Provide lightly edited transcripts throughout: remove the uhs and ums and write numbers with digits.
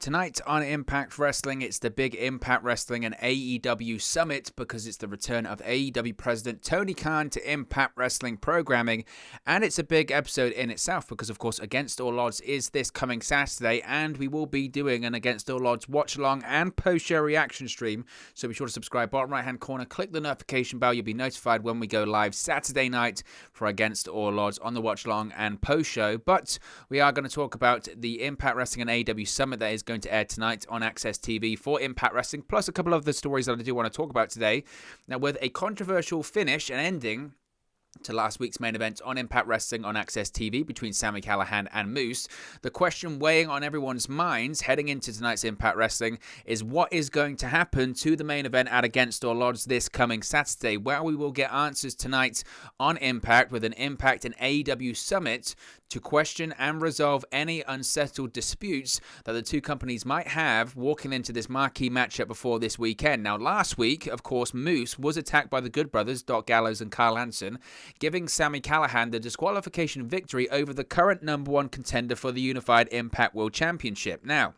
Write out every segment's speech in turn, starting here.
Tonight on Impact Wrestling, it's the big Impact Wrestling and AEW Summit because it's the return of AEW President Tony Khan to Impact Wrestling programming, and it's a big episode in itself because, of course, Against All Odds is this coming Saturday, and we will be doing an Against All Odds watch-along and post-show reaction stream, so be sure to subscribe. Bottom right-hand corner, click the notification bell. You'll be notified when we go live Saturday night for Against All Odds on the watch-along and post-show, but we are going to talk about the Impact Wrestling and AEW Summit that is going to air tonight on Access TV for Impact Wrestling, plus a couple of the stories that I do want to talk about today. Now, with a controversial finish and ending to last week's main event on Impact Wrestling on Access TV between Sami Callihan and Moose, the question weighing on everyone's minds heading into tonight's Impact Wrestling is what is going to happen to the main event at Against All Odds this coming Saturday. Well, we will get answers tonight on Impact with an Impact and AEW Summit to question and resolve any unsettled disputes that the two companies might have walking into this marquee matchup before this weekend. Now, last week, of course, Moose was attacked by the Good Brothers, Doc Gallows and Carl Hansen, giving Sami Callihan the disqualification victory over the current #1 contender for the Unified Impact World Championship. Now,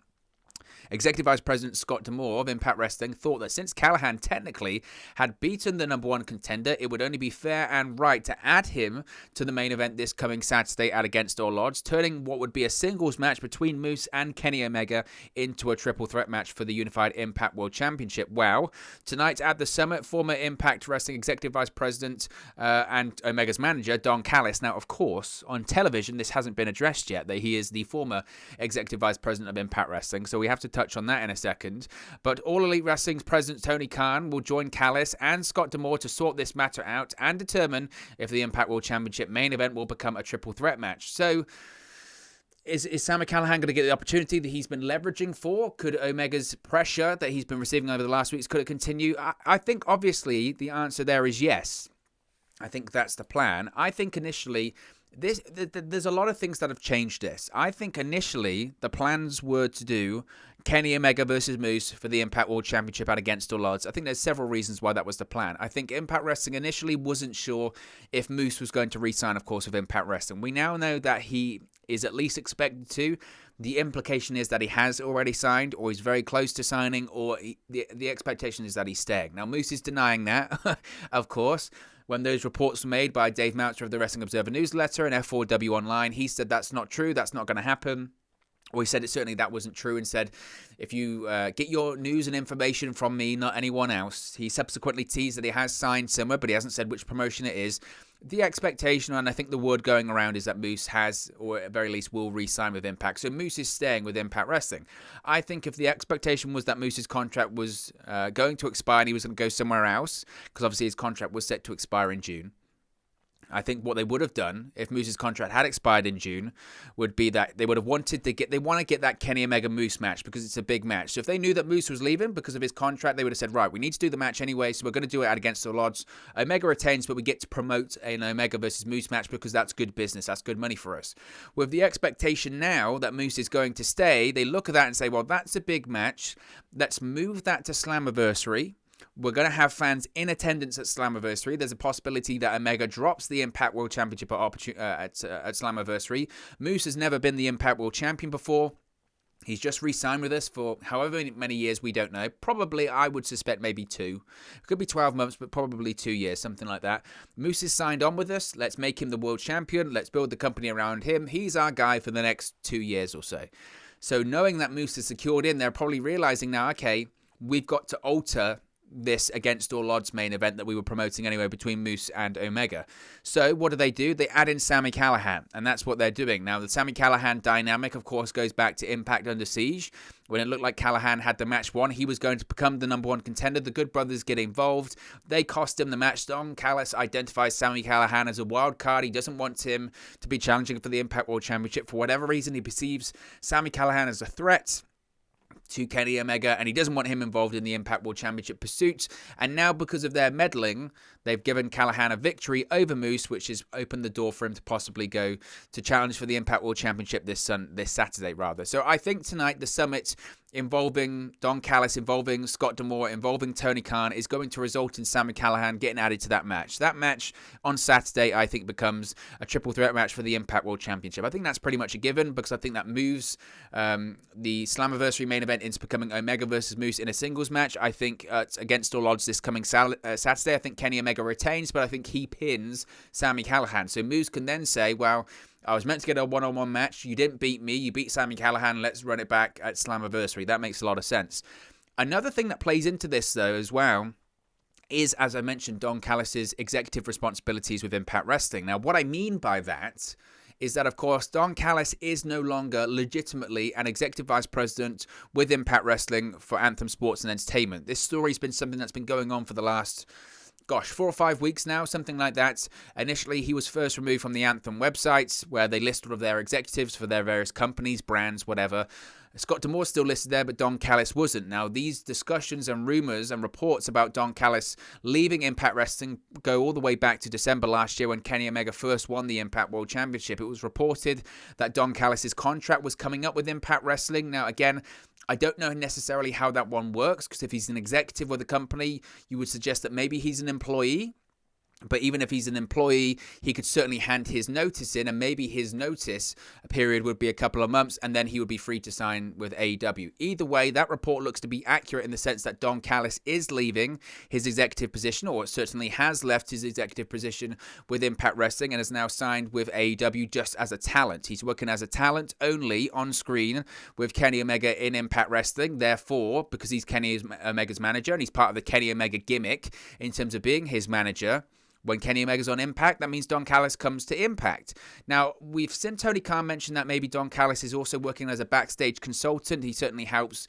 Executive Vice President Scott D'Amore of Impact Wrestling thought that since Callihan technically had beaten the #1 contender, it would only be fair and right to add him to the main event this coming Saturday at Against All Odds, turning what would be a singles match between Moose and Kenny Omega into a triple threat match for the Unified Impact World Championship. Well, tonight at the Summit, former Impact Wrestling Executive Vice President and Omega's manager, Don Callis. Now, of course, on television, this hasn't been addressed yet, that he is the former Executive Vice President of Impact Wrestling, so we have to touch on that in a second. But All Elite Wrestling's President Tony Khan will join Callis and Scott D'Amore to sort this matter out and determine if the Impact World Championship main event will become a triple threat match. So, is Sami Callihan going to get the opportunity that he's been leveraging for? Could Omega's pressure that he's been receiving over the last weeks, could it continue? I think, obviously, the answer there is yes. I think that's the plan. I think initially, there's a lot of things that have changed this. I think initially, the plans were to do Kenny Omega versus Moose for the Impact World Championship at Against All Odds. I think there's several reasons why that was the plan. I think Impact Wrestling initially wasn't sure if Moose was going to re-sign, of course, with Impact Wrestling. We now know that he is at least expected to. The implication is that he has already signed, or he's very close to signing, or the expectation is that he's staying. Now, Moose is denying that, of course. When those reports were made by Dave Meltzer of the Wrestling Observer newsletter and F4W Online, he said that's not true, that's not going to happen. Or he said certainly that wasn't true and said, if you get your news and information from me, not anyone else. He subsequently teased that he has signed somewhere, but he hasn't said which promotion it is. The expectation, and I think the word going around, is that Moose has, or at very least will, re-sign with Impact. So Moose is staying with Impact Wrestling. I think if the expectation was that Moose's contract was going to expire and he was going to go somewhere else, because obviously his contract was set to expire in June, I think what they would have done if Moose's contract had expired in June would be that they would have wanted to get that Kenny Omega Moose match because it's a big match. So if they knew that Moose was leaving because of his contract, they would have said, right, we need to do the match anyway, so we're going to do it at Against All Odds. Omega retains, but we get to promote an Omega versus Moose match because that's good business. That's good money for us. With the expectation now that Moose is going to stay, they look at that and say, well, that's a big match. Let's move that to Slammiversary. We're going to have fans in attendance at Slammiversary. There's a possibility that Omega drops the Impact World Championship at Slammiversary. Moose has never been the Impact World Champion before. He's just re-signed with us for however many years, we don't know. Probably, I would suspect, maybe 2. It could be 12 months, but probably 2 years, something like that. Moose is signed on with us. Let's make him the world champion. Let's build the company around him. He's our guy for the next 2 years or so. So knowing that Moose is secured in, they're probably realizing now, okay, we've got to alter this Against All Odds main event that we were promoting anyway between Moose and Omega. So what do? They add in Sami Callihan, and that's what they're doing. Now, the Sami Callihan dynamic, of course, goes back to Impact Under Siege. When it looked like Callihan had the match won, he was going to become the #1 contender. The Good Brothers get involved. They cost him the match. Don Callis identifies Sami Callihan as a wild card. He doesn't want him to be challenging for the Impact World Championship. For whatever reason, he perceives Sami Callihan as a threat to Kenny Omega, and he doesn't want him involved in the Impact World Championship pursuits. And now, because of their meddling, they've given Callihan a victory over Moose, which has opened the door for him to possibly go to challenge for the Impact World Championship this Saturday, rather. So I think tonight the Summit involving Don Callis, involving Scott D'Amore, involving Tony Khan is going to result in Sami Callihan getting added to that match. That match on Saturday, I think, becomes a triple threat match for the Impact World Championship. I think that's pretty much a given because I think that moves the Slammiversary main event into becoming Omega versus Moose in a singles match. I think it's against all odds this coming Saturday. I think Kenny Omega retains, but I think he pins Sami Callihan. So Moose can then say, well, I was meant to get a one-on-one match. You didn't beat me. You beat Sami Callihan. Let's run it back at Slammiversary. That makes a lot of sense. Another thing that plays into this, though, as well, is, as I mentioned, Don Callis' executive responsibilities with Impact Wrestling. Now, what I mean by that is that, of course, Don Callis is no longer legitimately an executive vice president with Impact Wrestling for Anthem Sports and Entertainment. This story's been something that's been going on for the last 4 or 5 weeks now, something like that. Initially, he was first removed from the Anthem websites where they list all of their executives for their various companies, brands, whatever. Scott D'Amore still listed there, but Don Callis wasn't. Now, these discussions and rumors and reports about Don Callis leaving Impact Wrestling go all the way back to December last year when Kenny Omega first won the Impact World Championship. It was reported that Don Callis' contract was coming up with Impact Wrestling. Now, again, I don't know necessarily how that one works, because if he's an executive with a company, you would suggest that maybe he's an employee. But even if he's an employee, he could certainly hand his notice in, and maybe his notice period would be a couple of months, and then he would be free to sign with AEW. Either way, that report looks to be accurate in the sense that Don Callis is leaving his executive position, or certainly has left his executive position with Impact Wrestling and is now signed with AEW just as a talent. He's working as a talent only on screen with Kenny Omega in Impact Wrestling. Therefore, because he's Kenny Omega's manager and he's part of the Kenny Omega gimmick in terms of being his manager, when Kenny Omega's on Impact, that means Don Callis comes to Impact. Now, we've seen Tony Khan mention that maybe Don Callis is also working as a backstage consultant. He certainly helps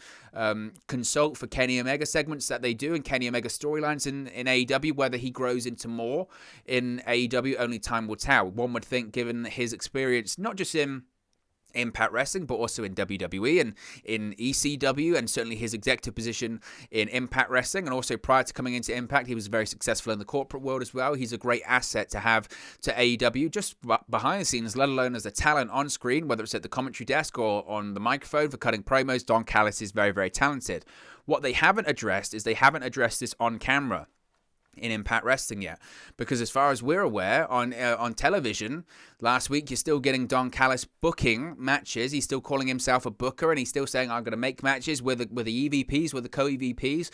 consult for Kenny Omega segments that they do and Kenny Omega storylines in AEW. Whether he grows into more in AEW, only time will tell. One would think, given his experience, not just in Impact Wrestling, but also in WWE and in ECW, and certainly his executive position in Impact Wrestling. And also prior to coming into Impact, he was very successful in the corporate world as well. He's a great asset to have to AEW, just behind the scenes, let alone as a talent on screen, whether it's at the commentary desk or on the microphone for cutting promos. Don Callis is very, very talented. What they haven't addressed is they haven't addressed this on camera in Impact Wrestling yet, because as far as we're aware, on television last week, you're still getting Don Callis booking matches. He's still calling himself a booker, and he's still saying, I'm going to make matches with the EVPs, with the co-EVPs.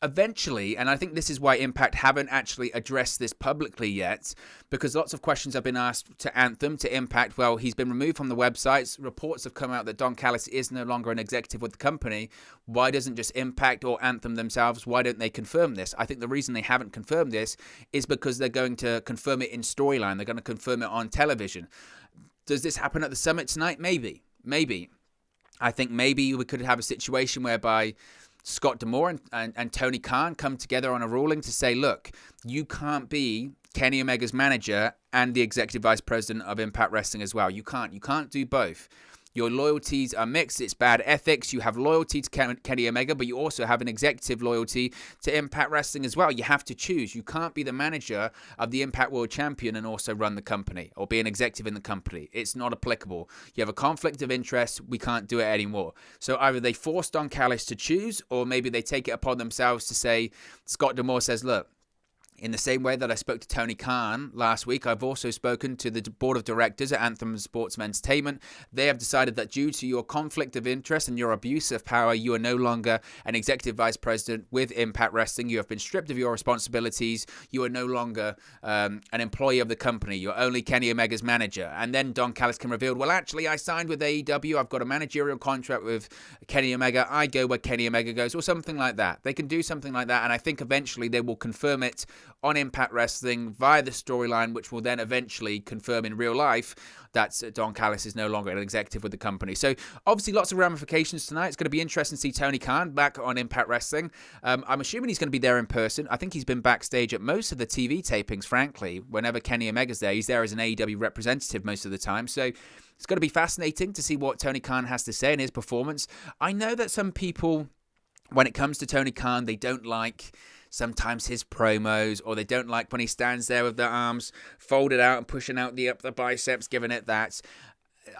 Eventually, and I think this is why Impact haven't actually addressed this publicly yet, because lots of questions have been asked to Anthem, to Impact. Well, he's been removed from the websites. Reports have come out that Don Callis is no longer an executive with the company. Why doesn't just Impact or Anthem themselves, why don't they confirm this? I think the reason they haven't confirmed this is because they're going to confirm it in storyline. They're going to confirm it on television. Does this happen at the Summit tonight? Maybe. I think maybe we could have a situation whereby Scott D'Amore and Tony Khan come together on a ruling to say, look, you can't be Kenny Omega's manager and the executive vice president of Impact Wrestling as well. You can't do both. Your loyalties are mixed. It's bad ethics. You have loyalty to Kenny Omega, but you also have an executive loyalty to Impact Wrestling as well. You have to choose. You can't be the manager of the Impact World Champion and also run the company or be an executive in the company. It's not applicable. You have a conflict of interest. We can't do it anymore. So either they force Don Callis to choose, or maybe they take it upon themselves to say, Scott D'Amore says, look, in the same way that I spoke to Tony Khan last week, I've also spoken to the board of directors at Anthem Sports and Entertainment. They have decided that due to your conflict of interest and your abuse of power, you are no longer an executive vice president with Impact Wrestling. You have been stripped of your responsibilities. You are no longer an employee of the company. You're only Kenny Omega's manager. And then Don Callis can reveal, well, actually, I signed with AEW. I've got a managerial contract with Kenny Omega. I go where Kenny Omega goes, or something like that. They can do something like that, and I think eventually they will confirm it on Impact Wrestling via the storyline, which will then eventually confirm in real life that Don Callis is no longer an executive with the company. So obviously lots of ramifications tonight. It's going to be interesting to see Tony Khan back on Impact Wrestling. I'm assuming he's going to be there in person. I think he's been backstage at most of the TV tapings, frankly. Whenever Kenny Omega's there, he's there as an AEW representative most of the time. So it's going to be fascinating to see what Tony Khan has to say in his performance. I know that some people, when it comes to Tony Khan, they don't like sometimes his promos, or they don't like when he stands there with the arms folded out and pushing out the biceps, giving it that.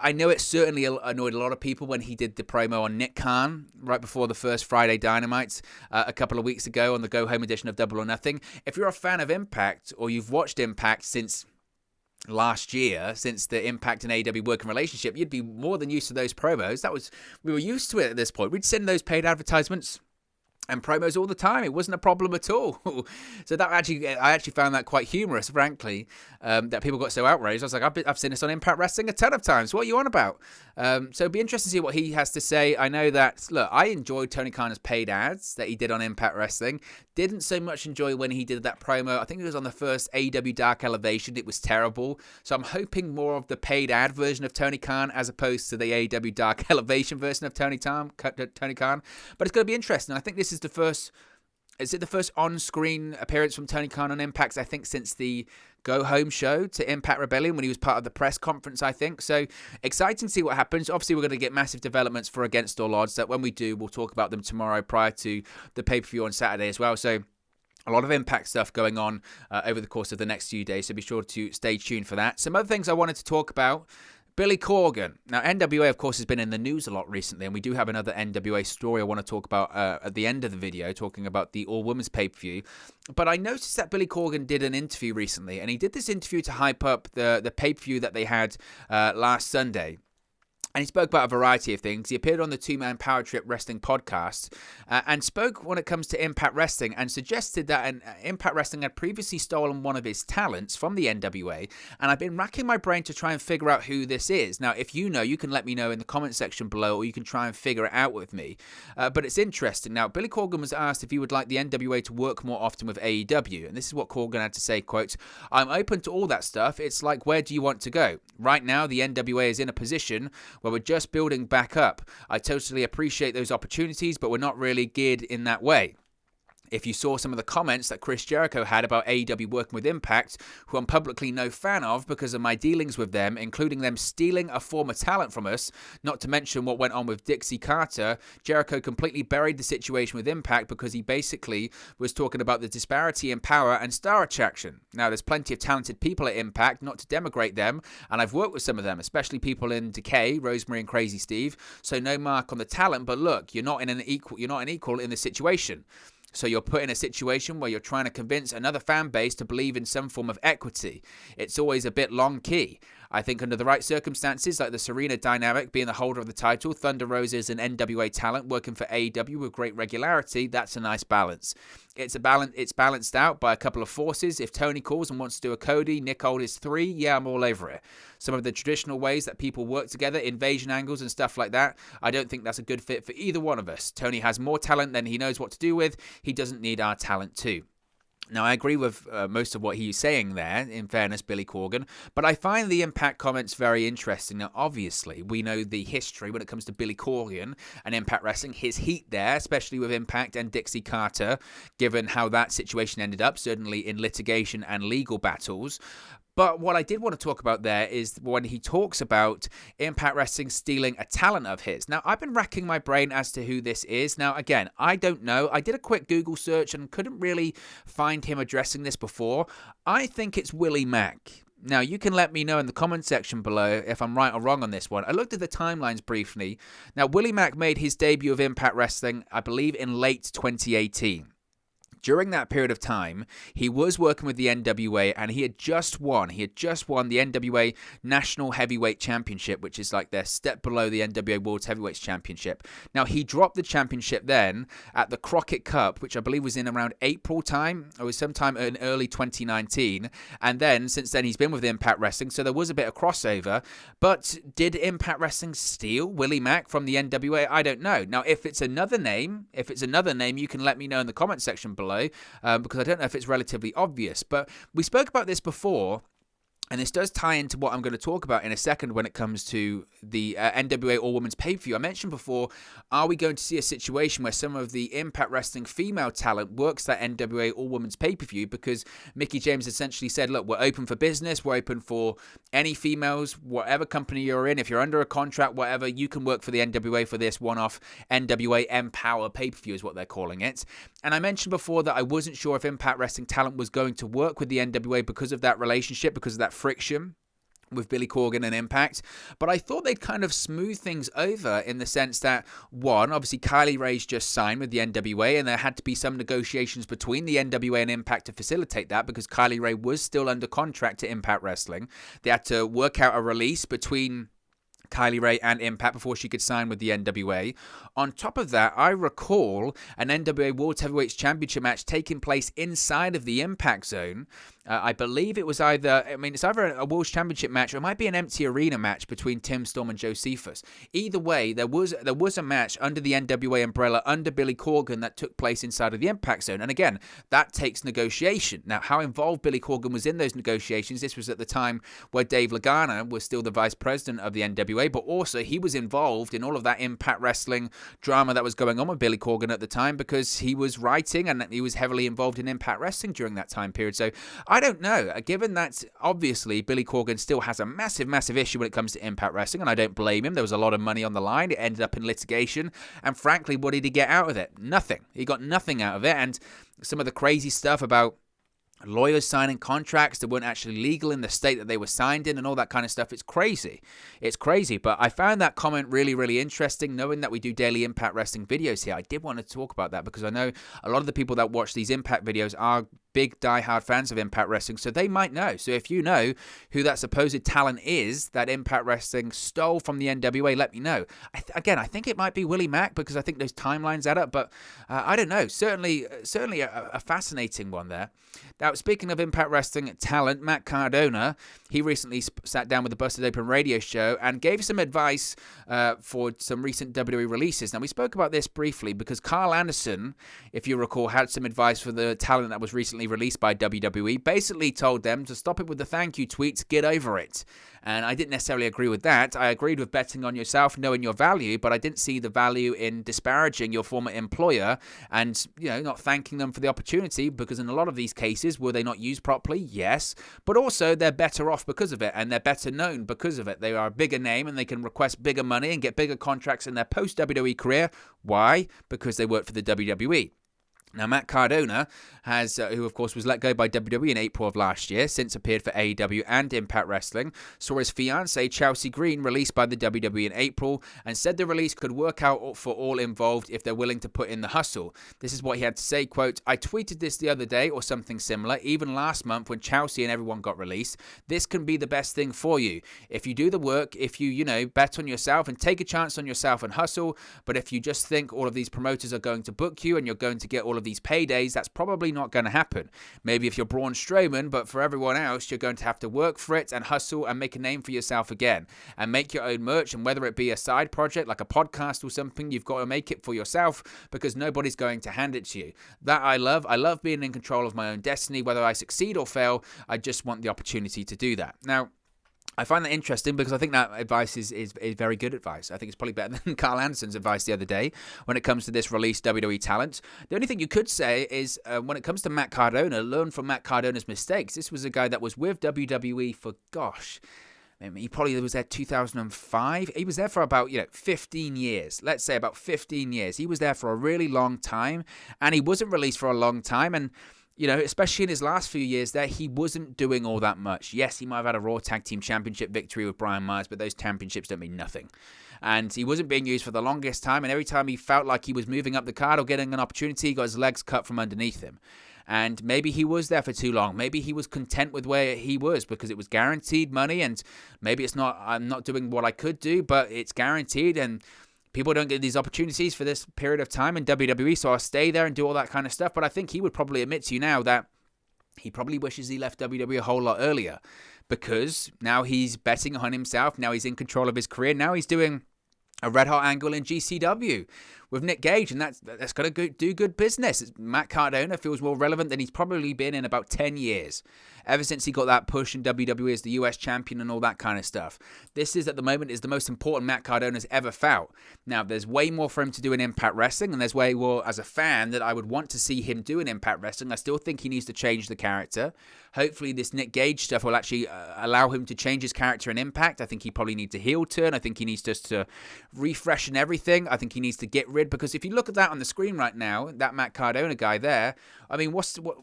I know it certainly annoyed a lot of people when he did the promo on Nick Khan right before the first Friday Dynamite a couple of weeks ago on the Go Home edition of Double or Nothing. If you're a fan of Impact or you've watched Impact since last year, since the Impact and AEW working relationship, you'd be more than used to those promos. We were used to it at this point. We'd send those paid advertisements and promos all the time. It wasn't a problem at all. So I actually found that quite humorous, frankly, that people got so outraged. I was like, I've seen this on Impact Wrestling a ton of times. What are you on about? So it'd be interesting to see what he has to say. I know that, look, I enjoyed Tony Khan's paid ads that he did on Impact Wrestling. Didn't so much enjoy when he did that promo. I think it was on the first AEW Dark Elevation. It was terrible. So I'm hoping more of the paid ad version of Tony Khan as opposed to the AEW Dark Elevation version of Tony Khan. But it's going to be interesting. I think this is the first on-screen appearance from Tony Khan on Impact, I think, since the Go Home show to Impact Rebellion when he was part of the press conference, I think. So exciting to see what happens. Obviously, we're going to get massive developments for Against All Odds that when we do, we'll talk about them tomorrow prior to the pay-per-view on Saturday as well. So a lot of Impact stuff going on over the course of the next few days, so be sure to stay tuned for that. Some other things I wanted to talk about. Billy Corgan. Now, NWA, of course, has been in the news a lot recently, and we do have another NWA story I want to talk about at the end of the video, talking about the all-women's pay-per-view. But I noticed that Billy Corgan did an interview recently, and he did this interview to hype up the pay-per-view that they had last Sunday. And he spoke about a variety of things. He appeared on the Two-Man Power Trip Wrestling podcast and spoke when it comes to Impact Wrestling and suggested that Impact Wrestling had previously stolen one of his talents from the NWA. And I've been racking my brain to try and figure out who this is. Now, if you know, you can let me know in the comment section below, or you can try and figure it out with me. But it's interesting. Now, Billy Corgan was asked if he would like the NWA to work more often with AEW. And this is what Corgan had to say, quote, "I'm open to all that stuff. It's like, where do you want to go? Right now, the NWA is in a position where we're just building back up. I totally appreciate those opportunities, but we're not really geared in that way." If you saw some of the comments that Chris Jericho had about AEW working with Impact, who I'm publicly no fan of because of my dealings with them, including them stealing a former talent from us, not to mention what went on with Dixie Carter, Jericho completely buried the situation with Impact because he basically was talking about the disparity in power and star attraction. Now, there's plenty of talented people at Impact, not to denigrate them, and I've worked with some of them, especially people in Decay, Rosemary and Crazy Steve, so no mark on the talent, but look, you're not an equal in this situation. So you're put in a situation where you're trying to convince another fan base to believe in some form of equity. It's always a bit long key. I think under the right circumstances, like the Serena dynamic being the holder of the title, Thunder Rosa's an NWA talent working for AEW with great regularity, that's a nice balance. It's balanced out by a couple of forces. If Tony calls and wants to do a Cody, Nick Aldis 3, yeah, I'm all over it. Some of the traditional ways that people work together, invasion angles and stuff like that, I don't think that's a good fit for either one of us. Tony has more talent than he knows what to do with. He doesn't need our talent too. Now, I agree with most of what he's saying there, in fairness, Billy Corgan, but I find the Impact comments very interesting. Now, obviously, we know the history when it comes to Billy Corgan and Impact Wrestling, his heat there, especially with Impact and Dixie Carter, given how that situation ended up, certainly in litigation and legal battles. But what I did want to talk about there is when he talks about Impact Wrestling stealing a talent of his. Now, I've been racking my brain as to who this is. Now, again, I don't know. I did a quick Google search and couldn't really find him addressing this before. I think it's Willie Mack. Now, you can let me know in the comment section below if I'm right or wrong on this one. I looked at the timelines briefly. Now, Willie Mack made his debut of Impact Wrestling, I believe, in late 2018. During that period of time, he was working with the NWA, and he had just won the NWA National Heavyweight Championship, which is like their step below the NWA World Heavyweights Championship. Now, he dropped the championship then at the Crockett Cup, which I believe was in around April time, or was sometime in early 2019. And then, since then, he's been with Impact Wrestling, so there was a bit of crossover. But did Impact Wrestling steal Willie Mack from the NWA? I don't know. Now, if it's another name, you can let me know in the comment section below. Because I don't know if it's relatively obvious. But we spoke about this before, and this does tie into what I'm going to talk about in a second when it comes to the NWA All-Women's Pay-Per-View. I mentioned before, are we going to see a situation where some of the Impact Wrestling female talent works that NWA All-Women's Pay-Per-View? Because Mickie James essentially said, look, we're open for business, we're open for any females, whatever company you're in, if you're under a contract, whatever, you can work for the NWA for this one-off NWA Empower Pay-Per-View is what they're calling it. And I mentioned before that I wasn't sure if Impact Wrestling talent was going to work with the NWA because of that relationship, because of that friction with Billy Corgan and Impact, but I thought they'd kind of smooth things over in the sense that, one, obviously Kylie Rae's just signed with the NWA, and there had to be some negotiations between the NWA and Impact to facilitate that because Kylie Rae was still under contract to Impact Wrestling. They had to work out a release between Kylie Rae and Impact before she could sign with the NWA. On top of that, I recall an NWA World Heavyweights Championship match taking place inside of the Impact Zone. I believe it was it's either a World Championship match or it might be an empty arena match between Tim Storm and Josephus. Either way, there was a match under the NWA umbrella, under Billy Corgan, that took place inside of the Impact Zone. And again, that takes negotiation. Now, how involved Billy Corgan was in those negotiations, this was at the time where Dave Lagana was still the vice president of the NWA, but also he was involved in all of that Impact Wrestling drama that was going on with Billy Corgan at the time because he was writing and he was heavily involved in Impact Wrestling during that time period. So I don't know. Given that obviously Billy Corgan still has a massive, massive issue when it comes to Impact Wrestling, and I don't blame him. There was a lot of money on the line. It ended up in litigation. And frankly, what did he get out of it? Nothing. He got nothing out of it. And some of the crazy stuff about lawyers signing contracts that weren't actually legal in the state that they were signed in and all that kind of stuff. It's crazy. It's crazy. But I found that comment really, really interesting, knowing that we do daily Impact Wrestling videos here. I did want to talk about that because I know a lot of the people that watch these Impact videos are big diehard fans of Impact Wrestling, so they might know. So if you know who that supposed talent is that Impact Wrestling stole from the NWA, let me know. I think it might be Willie Mack because I think those timelines add up, but I don't know. Certainly a fascinating one there. Now, speaking of Impact Wrestling talent, Matt Cardona, he recently sat down with the Busted Open radio show and gave some advice for some recent WWE releases. Now, we spoke about this briefly because Carl Anderson, if you recall, had some advice for the talent that was recently released by WWE, basically told them to stop it with the thank you tweets, get over it. And I didn't necessarily agree with that. I agreed with betting on yourself, knowing your value, but I didn't see the value in disparaging your former employer and, not thanking them for the opportunity, because in a lot of these cases, were they not used properly? Yes. But also, they're better off because of it, and they're better known because of it. They are a bigger name, and they can request bigger money and get bigger contracts in their post-WWE career. Why? Because they work for the WWE. Now, Matt Cardona who of course was let go by WWE in April of last year, since appeared for AEW and Impact Wrestling, saw his fiancée Chelsea Green released by the WWE in April and said the release could work out for all involved if they're willing to put in the hustle. This is what he had to say, quote, "I tweeted this the other day or something similar, even last month when Chelsea and everyone got released. This can be the best thing for you. If you do the work, if you, bet on yourself and take a chance on yourself and hustle, but if you just think all of these promoters are going to book you and you're going to get all of these paydays, that's probably not going to happen. Maybe if you're Braun Strowman, but for everyone else, you're going to have to work for it and hustle and make a name for yourself again and make your own merch. And whether it be a side project like a podcast or something, you've got to make it for yourself because nobody's going to hand it to you." That I love. I love being in control of my own destiny. Whether I succeed or fail, I just want the opportunity to do that. Now, I find that interesting because I think that advice is very good advice. I think it's probably better than Carl Anderson's advice the other day when it comes to this released WWE talent. The only thing you could say is when it comes to Matt Cardona, learn from Matt Cardona's mistakes. This was a guy that was with WWE for, he probably was there 2005. He was there for about, 15 years. Let's say about 15 years. He was there for a really long time, and he wasn't released for a long time. And especially in his last few years there, he wasn't doing all that much. Yes, he might have had a Raw Tag Team Championship victory with Brian Myers, but those championships don't mean nothing. And he wasn't being used for the longest time, and every time he felt like he was moving up the card or getting an opportunity, he got his legs cut from underneath him. And maybe he was there for too long. Maybe he was content with where he was because it was guaranteed money, and maybe I'm not doing what I could do, but it's guaranteed, and people don't get these opportunities for this period of time in WWE, so I'll stay there and do all that kind of stuff. But I think he would probably admit to you now that he probably wishes he left WWE a whole lot earlier because now he's betting on himself. Now he's in control of his career. Now he's doing a red hot angle in GCW with Nick Gage, and that's going to do good business. Matt Cardona feels more relevant than he's probably been in about 10 years. Ever since he got that push in WWE as the US champion and all that kind of stuff. This is, at the moment, is the most important Matt Cardona's ever felt. Now, there's way more for him to do in Impact Wrestling, and there's way more, as a fan, that I would want to see him do in Impact Wrestling. I still think he needs to change the character. Hopefully, this Nick Gage stuff will actually allow him to change his character in Impact. I think he probably needs a heel turn. I think he needs just to refreshen everything. I think he needs to get rid, because if you look at that on the screen right now, that Matt Cardona guy there, I mean,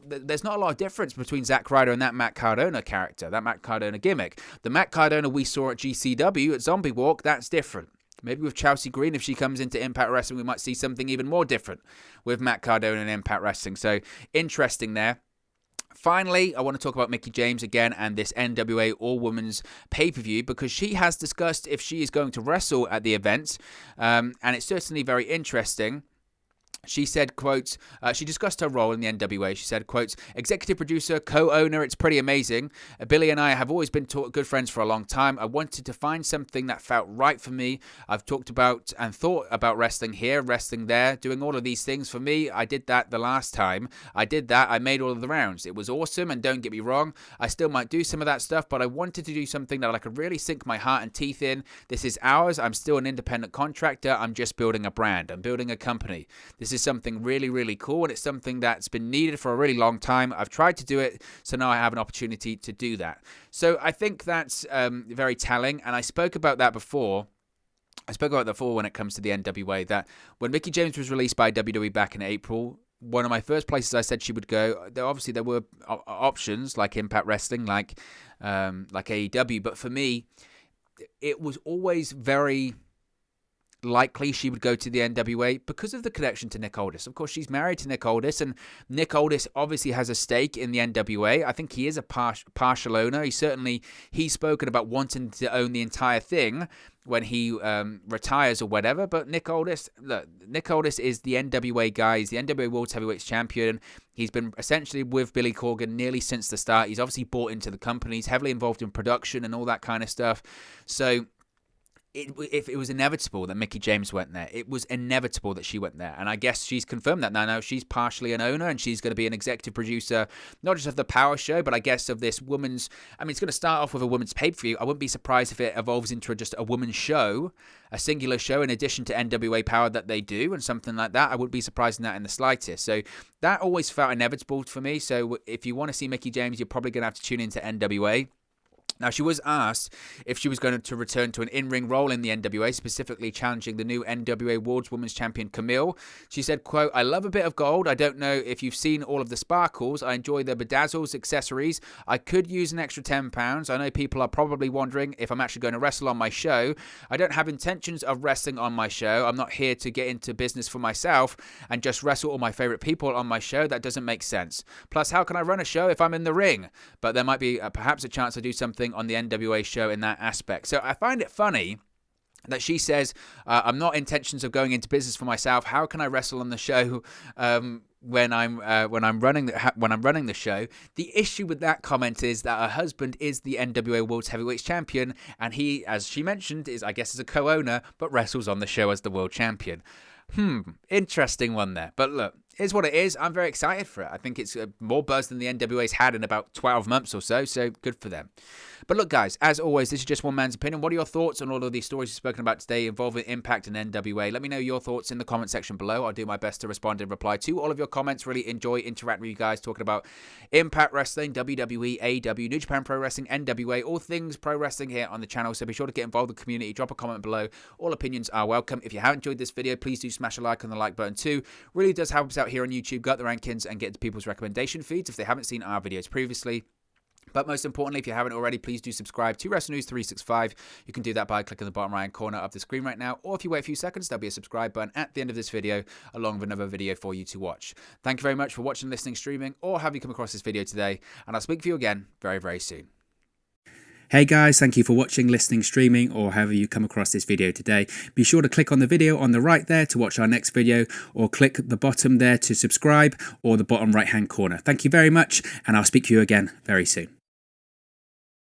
there's not a lot of difference between Zack Ryder and that Matt Cardona character, that Matt Cardona gimmick. The Matt Cardona we saw at GCW, at Zombie Walk, that's different. Maybe with Chelsea Green, if she comes into Impact Wrestling, we might see something even more different with Matt Cardona and Impact Wrestling. So, interesting there. Finally, I want to talk about Mickie James again and this NWA All-Women's pay-per-view, because she has discussed if she is going to wrestle at the event, and it's certainly very interesting. She said, quote, she discussed her role in the NWA. She said, quote, executive producer, co-owner, it's pretty amazing. Billy and I have always been good friends for a long time. I wanted to find something that felt right for me. I've talked about and thought about wrestling here, wrestling there, doing all of these things. For me, I did that the last time. I did that. I made all of the rounds. It was awesome, and don't get me wrong, I still might do some of that stuff, but I wanted to do something that I could really sink my heart and teeth in. This is ours. I'm still an independent contractor. I'm just building a brand. I'm building a company. This is something really, really cool, and it's something that's been needed for a really long time. I've tried to do it, so now I have an opportunity to do that. So I think that's very telling, and I spoke about that before. When it comes to the NWA, that when Mickie James was released by WWE back in April, one of my first places I said she would go, obviously there were options like Impact Wrestling, like AEW, but for me, it was always very likely she would go to the NWA because of the connection to Nick Aldis. Of course, she's married to Nick Aldis, and Nick Aldis obviously has a stake in the NWA. I think he is a partial owner. He's spoken about wanting to own the entire thing when he retires or whatever. But Nick Aldis is the NWA guy. He's the NWA World Heavyweight Champion. He's been essentially with Billy Corgan nearly since the start. He's obviously bought into the company. He's heavily involved in production and all that kind of stuff. So if it was inevitable that Mickie James went there, it was inevitable that she went there. And I guess she's confirmed that now. She's partially an owner, and she's going to be an executive producer, not just of the Power Show, but I guess of this women's, it's going to start off with a women's pay-per-view. I wouldn't be surprised if it evolves into just a women's show, a singular show in addition to NWA Power that they do, and something like that. I wouldn't be surprised in that in the slightest. So that always felt inevitable for me. So if you want to see Mickie James, you're probably going to have to tune into NWA. Now, she was asked if she was going to return to an in-ring role in the NWA, specifically challenging the new NWA World Women's Champion Camille. She said, quote, I love a bit of gold. I don't know if you've seen all of the sparkles. I enjoy the bedazzles, accessories. I could use an extra £10. I know people are probably wondering if I'm actually going to wrestle on my show. I don't have intentions of wrestling on my show. I'm not here to get into business for myself and just wrestle all my favorite people on my show. That doesn't make sense. Plus, how can I run a show if I'm in the ring? But there might be perhaps a chance to do something on the NWA show in that aspect. So I find it funny that she says, I'm not intentions of going into business for myself. How can I wrestle on the show when I'm running the show? The issue with that comment is that her husband is the NWA World Heavyweight Champion, and he, as she mentioned, is a co-owner, but wrestles on the show as the World Champion. Interesting one there. But look, here's what it is. I'm very excited for it. I think it's more buzz than the NWA's had in about 12 months or so good for them. But look, guys, as always, this is just one man's opinion. What are your thoughts on all of these stories we've spoken about today involving Impact and NWA? Let me know your thoughts in the comment section below. I'll do my best to respond and reply to all of your comments. Really enjoy interacting with you guys, talking about Impact Wrestling, WWE, AEW, New Japan Pro Wrestling, NWA, all things pro wrestling here on the channel. So be sure to get involved with the community. Drop a comment below. All opinions are welcome. If you haven't enjoyed this video, please do smash a like on the like button too. Really does help us out here on YouTube, gut the rankings, and get to people's recommendation feeds if they haven't seen our videos previously. But most importantly, if you haven't already, please do subscribe to Wrestle News 365. You can do that by clicking the bottom right corner of the screen right now, or if you wait a few seconds, there'll be a subscribe button at the end of this video, along with another video for you to watch. Thank you very much for watching, listening, streaming, or have you come across this video today, and I'll speak to you again very, very soon. Hey guys, thank you for watching, listening, streaming, or however you come across this video today. Be sure to click on the video on the right there to watch our next video, or click the bottom there to subscribe, or the bottom right hand corner. Thank you very much, and I'll speak to you again very soon.